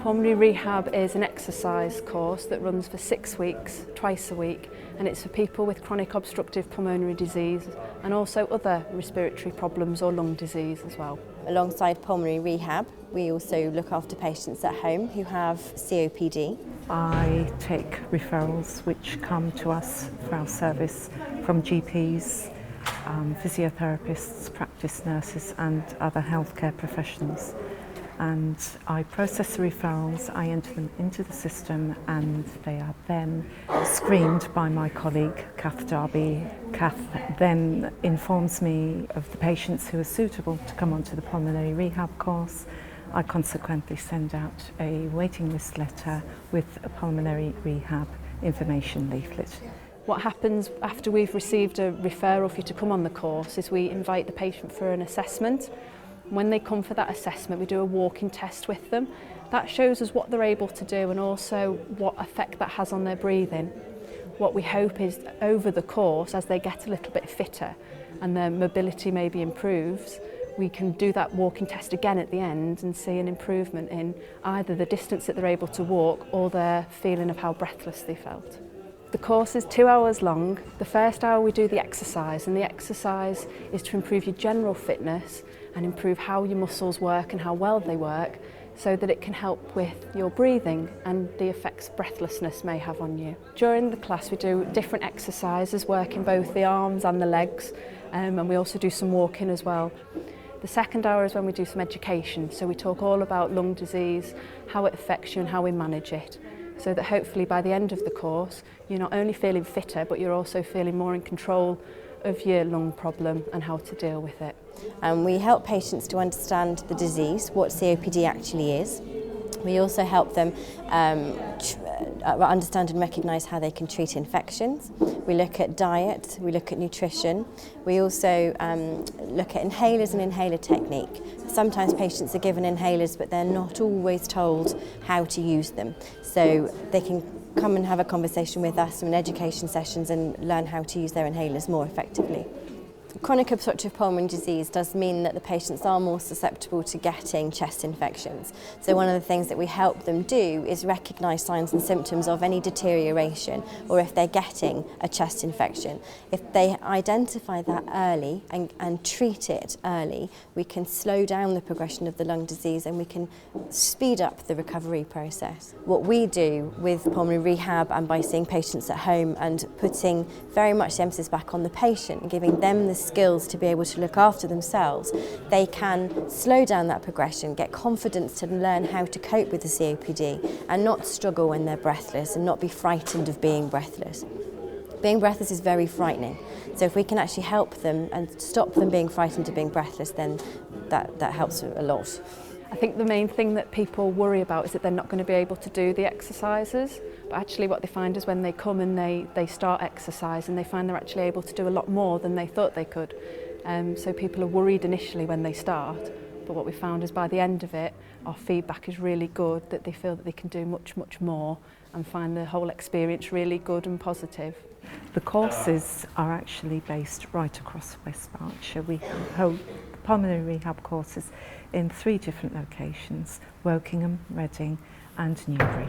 Pulmonary rehab is an exercise course that runs for 6 weeks, twice a week, and it's for people with chronic obstructive pulmonary disease and also other respiratory problems or lung disease as well. Alongside pulmonary rehab, we also look after patients at home who have COPD. I take referrals which come to us for our service from GPs, physiotherapists, practice nurses and other healthcare professionals. And I process the referrals, I enter them into the system and they are then screened by my colleague Kath Darby. Kath then informs me of the patients who are suitable to come onto the pulmonary rehab course. I consequently send out a waiting list letter with a pulmonary rehab information leaflet. What happens after we've received a referral for you to come on the course is we invite the patient for an assessment. When they come for that assessment, we do a walking test with them. That shows us what they're able to do and also what effect that has on their breathing. What we hope is over the course, as they get a little bit fitter and their mobility maybe improves, we can do that walking test again at the end and see an improvement in either the distance that they're able to walk or their feeling of how breathless they felt. The course is 2 hours long. The first hour we do the exercise, and the exercise is to improve your general fitness and improve how your muscles work and how well they work so that it can help with your breathing and the effects breathlessness may have on you. During the class we do different exercises working both the arms and the legs, and we also do some walking as well. The second hour is when we do some education, so we talk all about lung disease, how it affects you and how we manage it, so that hopefully by the end of the course you're not only feeling fitter but you're also feeling more in control of your lung problem and how to deal with it. And we help patients to understand the disease, what COPD actually is. We also help them understand and recognise how they can treat infections. We look at diet, we look at nutrition. We also look at inhalers and inhaler technique. Sometimes patients are given inhalers but they're not always told how to use them. So they can come and have a conversation with us in education sessions and learn how to use their inhalers more effectively. Chronic obstructive pulmonary disease does mean that the patients are more susceptible to getting chest infections. So one of the things that we help them do is recognise signs and symptoms of any deterioration or if they're getting a chest infection. If they identify that early and treat it early, we can slow down the progression of the lung disease and we can speed up the recovery process. What we do with pulmonary rehab and by seeing patients at home and putting very much the emphasis back on the patient and giving them the skills to be able to look after themselves, they can slow down that progression, get confidence to learn how to cope with the COPD and not struggle when they're breathless and not be frightened of being breathless. Being breathless is very frightening, so if we can actually help them and stop them being frightened of being breathless, then that helps a lot. I think the main thing that people worry about is that they're not going to be able to do the exercises, but actually what they find is when they come and they start exercise and they find they're actually able to do a lot more than they thought they could. So people are worried initially when they start, but what we found is by the end of it, our feedback is really good, that they feel that they can do much, much more and find the whole experience really good and positive. The courses are actually based right across West Berkshire. We hold pulmonary rehab courses in 3 different locations: Wokingham, Reading and Newbury.